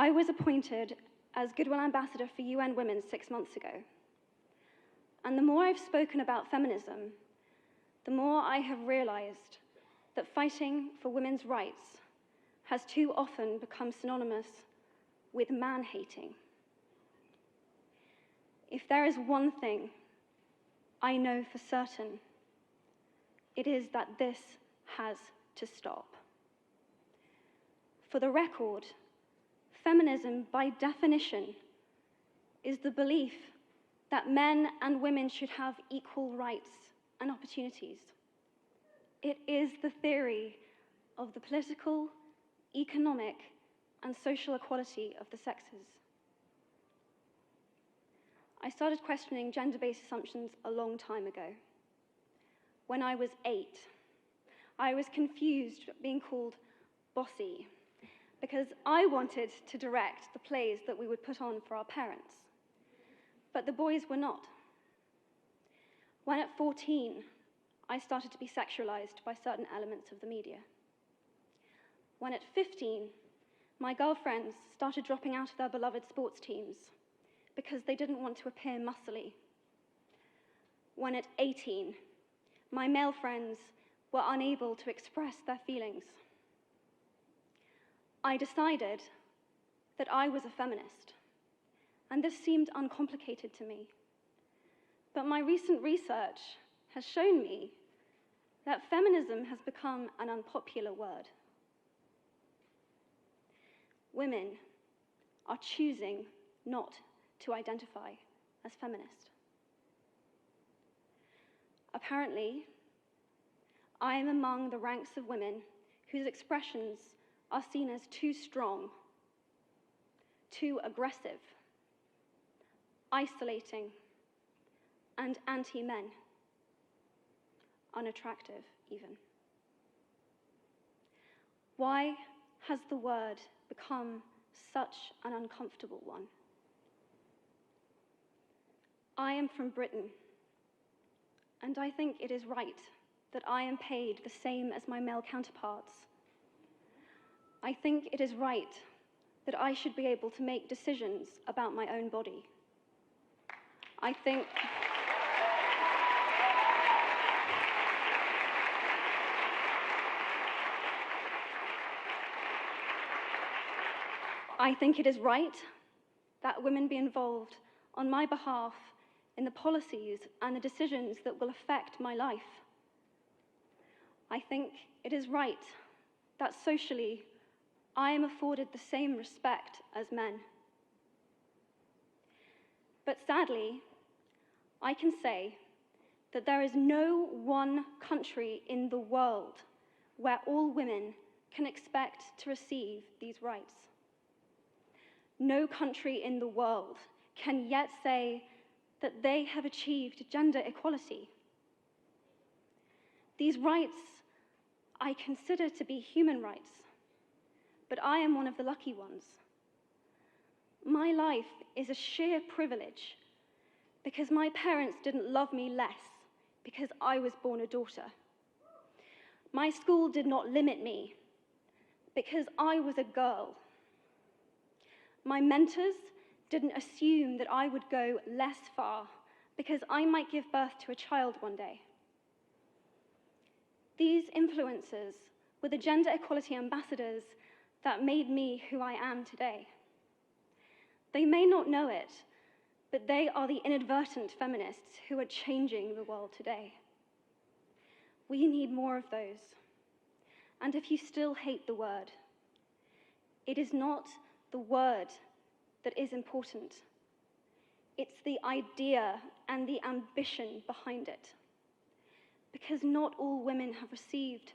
I was appointed as Goodwill Ambassador for UN Women 6 months ago. And the more I've spoken about feminism, the more I have realized that fighting for women's rights has too often become synonymous with man-hating. If there is one thing I know for certain, it is that this has to stop. For the record, feminism, by definition, is the belief that men and women should have equal rights and opportunities. It is the theory of the political, economic, and social equality of the sexes. I started questioning gender-based assumptions a long time ago. When I was 8, I was confused being called bossy because I wanted to direct the plays that we would put on for our parents, but the boys were not. When at 14, I started to be sexualized by certain elements of the media. When at 15, my girlfriends started dropping out of their beloved sports teams because they didn't want to appear muscly. When at 18, my male friends were unable to express their feelings. I decided that I was a feminist, and this seemed uncomplicated to me. But my recent research has shown me that feminism has become an unpopular word. Women are choosing not to identify as feminist. Apparently, I am among the ranks of women whose expressions are seen as too strong, too aggressive, isolating, and anti-men, unattractive even. Why has the word become such an uncomfortable one? I am from Britain, and I think it is right that I am paid the same as my male counterparts. I think it is right that I should be able to make decisions about my own body. I think it is right that women be involved on my behalf in the policies and the decisions that will affect my life. I think it is right that socially I am afforded the same respect as men. But sadly, I can say that there is no one country in the world where all women can expect to receive these rights. No country in the world can yet say that they have achieved gender equality. These rights I consider to be human rights, but I am one of the lucky ones. My life is a sheer privilege because my parents didn't love me less because I was born a daughter. My school did not limit me because I was a girl. My mentors didn't assume that I would go less far because I might give birth to a child one day. These influences were the gender equality ambassadors that made me who I am today. They may not know it, but they are the inadvertent feminists who are changing the world today. We need more of those. And if you still hate the word, it is not the word that is important. It's the idea and the ambition behind it. Because not all women have received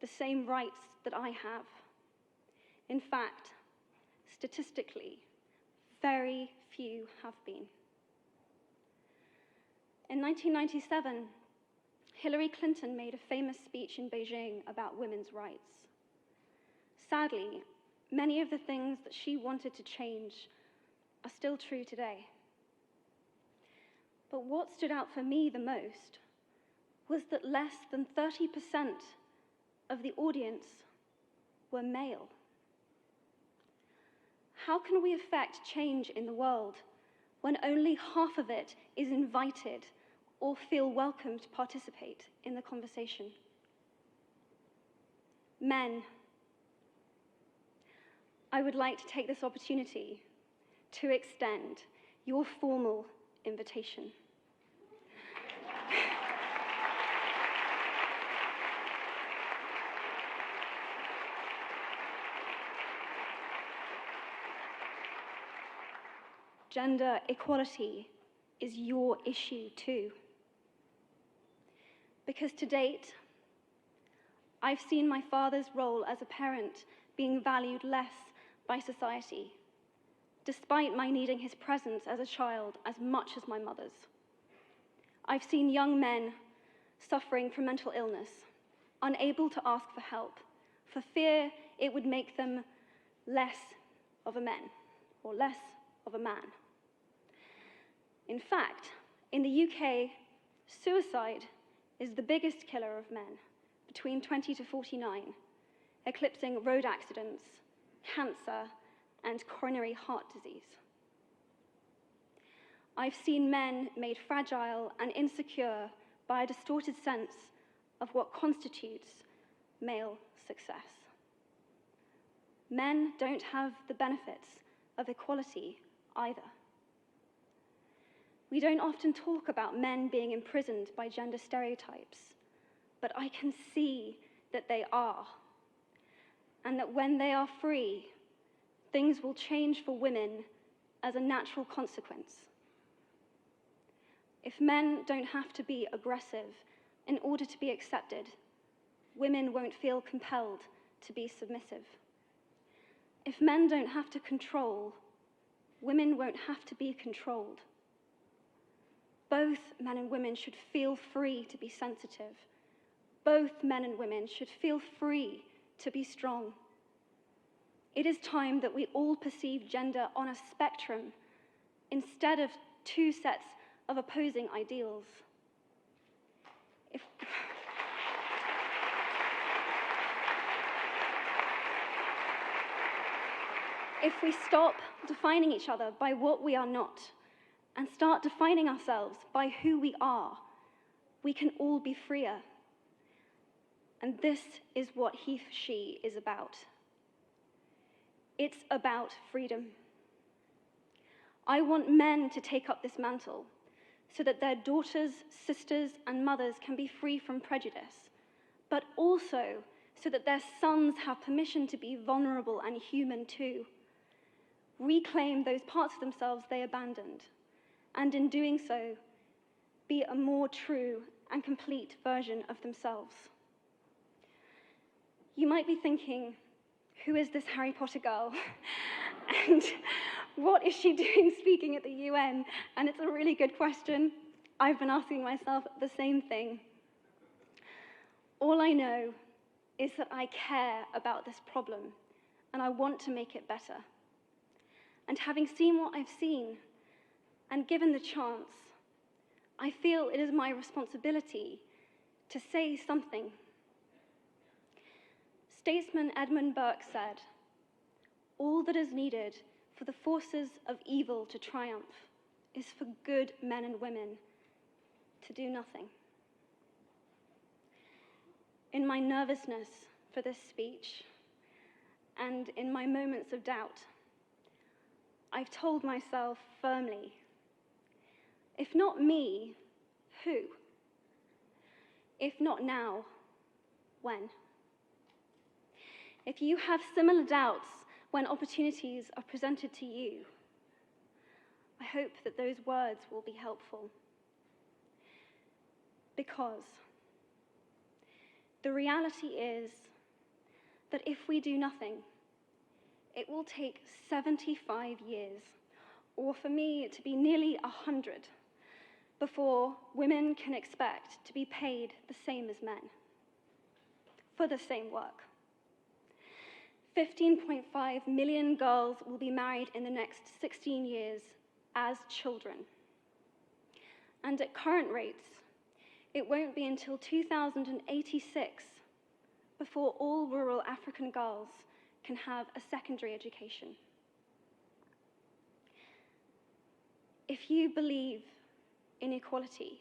the same rights that I have. In fact, statistically, very few have been. In 1997, Hillary Clinton made a famous speech in Beijing about women's rights. Sadly, many of the things that she wanted to change are still true today. But what stood out for me the most was that less than 30% of the audience were male. how can we affect change in the world when only half of it is invited or feel welcome to participate in the conversation? Men, I would like to take this opportunity to extend your formal invitation. Gender equality is your issue too. Because to date, I've seen my father's role as a parent being valued less by society, despite my needing his presence as a child as much as my mother's. I've seen young men suffering from mental illness, unable to ask for help, for fear it would make them less of a man or less of a man. In fact, in the UK, suicide is the biggest killer of men between 20 to 49, eclipsing road accidents, cancer, and coronary heart disease. I've seen men made fragile and insecure by a distorted sense of what constitutes male success. Men don't have the benefits of equality either. We don't often talk about men being imprisoned by gender stereotypes, but I can see that they are, and that when they are free, things will change for women as a natural consequence. If men don't have to be aggressive in order to be accepted, women won't feel compelled to be submissive. If men don't have to control, women won't have to be controlled. Both men and women should feel free to be sensitive. Both men and women should feel free to be strong. It is time that we all perceive gender on a spectrum instead of two sets of opposing ideals. If we stop defining each other by what we are not and start defining ourselves by who we are, we can all be freer. And this is what he, she is about. It's about freedom. I want men to take up this mantle so that their daughters, sisters, and mothers can be free from prejudice, but also so that their sons have permission to be vulnerable and human too. Reclaim those parts of themselves they abandoned, and in doing so, be a more true and complete version of themselves. You might be thinking, who is this Harry Potter girl? And what is she doing speaking at the UN? And it's a really good question. I've been asking myself the same thing. All I know is that I care about this problem, and I want to make it better. And having seen what I've seen, and given the chance, I feel it is my responsibility to say something. Statesman Edmund Burke said, "All that is needed for the forces of evil to triumph is for good men and women to do nothing." In my nervousness for this speech, and in my moments of doubt, I've told myself firmly, if not me, who? If not now, when? If you have similar doubts when opportunities are presented to you, I hope that those words will be helpful. Because the reality is that if we do nothing, it will take 75 years, or for me to be nearly 100, before women can expect to be paid the same as men for the same work. 15.5 million girls will be married in the next 16 years as children. And at current rates, it won't be until 2086 before all rural African girls can have a secondary education. If you believe in equality,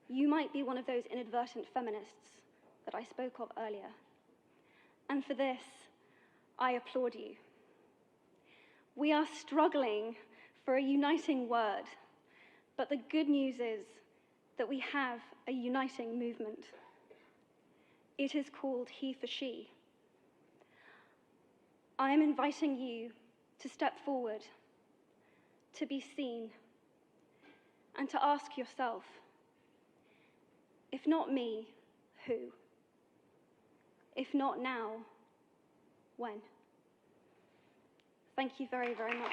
you might be one of those inadvertent feminists that I spoke of earlier. And for this, I applaud you. We are struggling for a uniting word, but the good news is that we have a uniting movement. It is called He for She. I am inviting you to step forward, to be seen, and to ask yourself, if not me, who? If not now, when? Thank you very, very much.